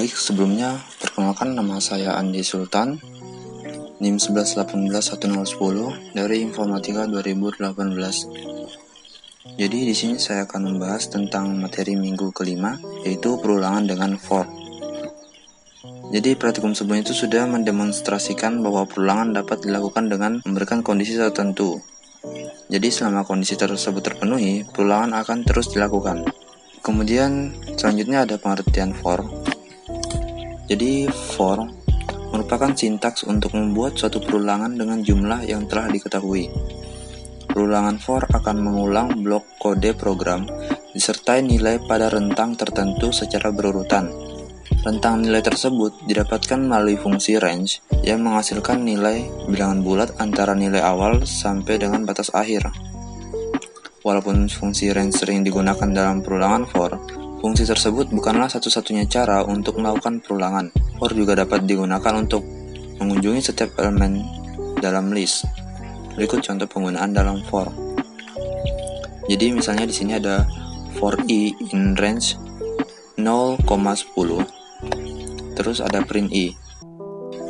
Baik, sebelumnya perkenalkan, nama saya Andi Sultan, NIM 11181010 dari Informatika 2018. Jadi di sini saya akan membahas tentang materi minggu kelima, yaitu perulangan dengan for. Jadi praktikum sebelumnya itu sudah mendemonstrasikan bahwa perulangan dapat dilakukan dengan memberikan kondisi tertentu. Jadi selama kondisi tersebut terpenuhi, perulangan akan terus dilakukan. Kemudian selanjutnya ada pengertian for. Jadi for merupakan sintaks untuk membuat suatu perulangan dengan jumlah yang telah diketahui. Perulangan for akan mengulang blok kode program disertai nilai pada rentang tertentu secara berurutan. Rentang nilai tersebut didapatkan melalui fungsi range yang menghasilkan nilai bilangan bulat antara nilai awal sampai dengan batas akhir. Walaupun fungsi range sering digunakan dalam perulangan for, fungsi tersebut bukanlah satu-satunya cara untuk melakukan perulangan. For juga dapat digunakan untuk mengunjungi setiap elemen dalam list. Berikut contoh penggunaan dalam for. Jadi misalnya di sini ada for i in range 0,10, terus ada print i.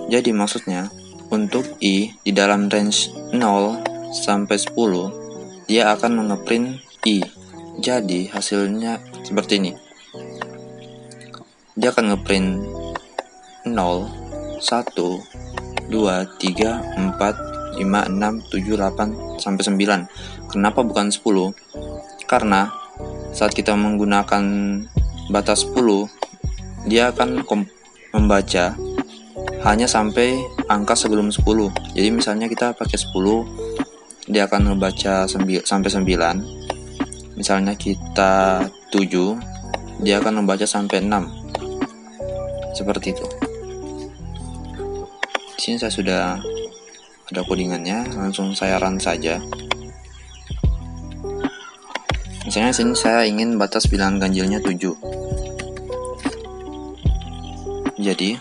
Jadi maksudnya untuk i di dalam range 0 sampai 10, dia akan mengeprint i. Jadi hasilnya seperti ini. Dia akan ngeprint 0, 1, 2, 3, 4, 5, 6, 7, 8, sampai 9. Kenapa bukan 10? Karena saat kita menggunakan batas 10, dia akan membaca hanya sampai angka sebelum 10. Jadi misalnya kita pakai 10, dia akan membaca sampai 9. Misalnya kita 7, dia akan membaca sampai 6. Seperti itu. Di sini saya sudah ada codingannya, langsung saya run saja. Misalnya sini saya ingin batas bilangan ganjilnya 7. Jadi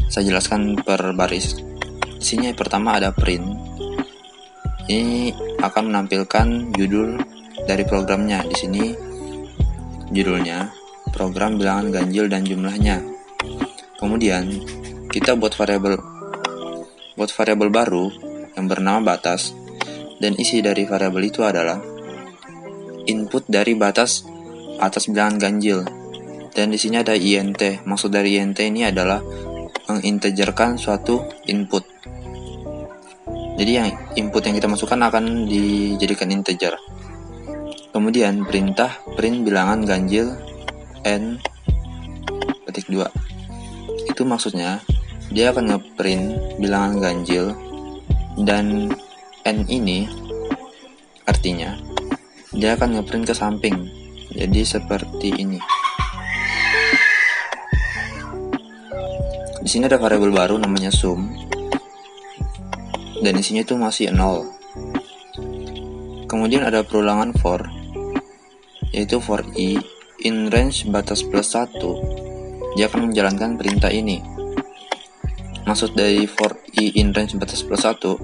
saya jelaskan per baris. Di sini pertama ada print. Ini akan menampilkan judul dari programnya. Di sini judulnya program bilangan ganjil dan jumlahnya. Kemudian kita buat variabel baru yang bernama batas, dan isi dari variabel itu adalah input dari batas atas bilangan ganjil. Dan di sini ada int. Maksud dari int ini adalah mengintegerkan suatu input. Jadi yang input yang kita masukkan akan dijadikan integer. Kemudian perintah print bilangan ganjil n petik 2. Itu maksudnya dia akan ngeprint bilangan ganjil, dan n ini artinya dia akan ngeprint ke samping. Jadi seperti ini. Di sini ada variabel baru namanya sum, dan isinya itu masih 0. Kemudian ada perulangan for, yaitu for i in range batas plus 1. Dia akan menjalankan perintah ini. Maksud dari for i in range batas plus 1,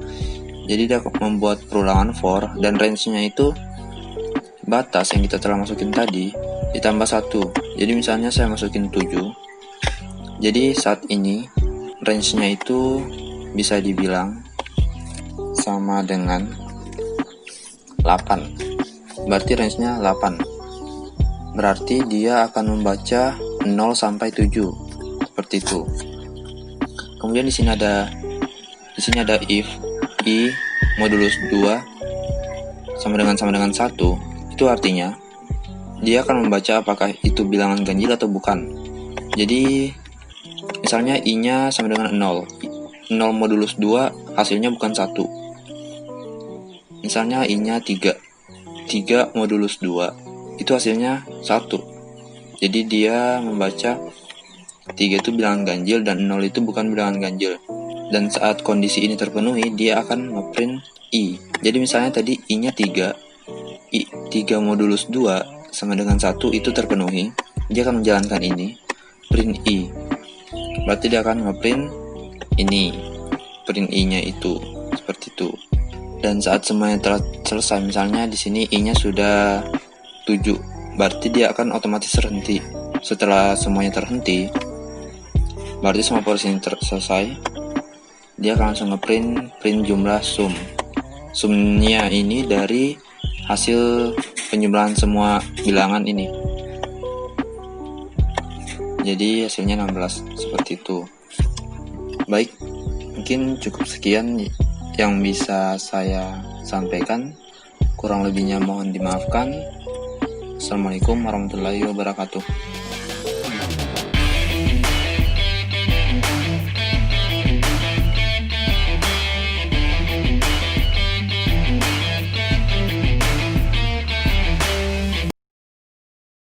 jadi dia membuat perulangan for, dan range-nya itu batas yang kita telah masukin tadi ditambah 1. Jadi misalnya saya masukin 7. Jadi saat ini range-nya itu bisa dibilang sama dengan 8. Berarti range-nya 8. Berarti dia akan membaca 0 sampai 7. Seperti itu. Kemudian di sini ada if i modulus 2 sama dengan 1. Itu artinya dia akan membaca apakah itu bilangan ganjil atau bukan. Jadi misalnya i-nya sama dengan 0. 0 modulus 2 hasilnya bukan 1. Misalnya i-nya 3. 3 modulus 2 itu hasilnya 1. Jadi dia membaca 3 itu bilangan ganjil dan 0 itu bukan bilangan ganjil. Dan saat kondisi ini terpenuhi, dia akan ngeprint i. Jadi misalnya tadi i-nya 3. 3 modulus 2 sama dengan 1 itu terpenuhi. Dia akan menjalankan ini, print i. Berarti dia akan ngeprint ini, print i-nya itu, seperti itu. Dan saat semuanya telah selesai, misalnya di sini i-nya sudah 7, berarti dia akan otomatis berhenti. Setelah semuanya terhenti, berarti semua proses ini selesai. Dia akan langsung print jumlah sum. Sumnya ini dari hasil penjumlahan semua bilangan ini. Jadi hasilnya 16, seperti itu. Baik, mungkin cukup sekian yang bisa saya sampaikan. Kurang lebihnya mohon dimaafkan. Assalamualaikum warahmatullahi wabarakatuh.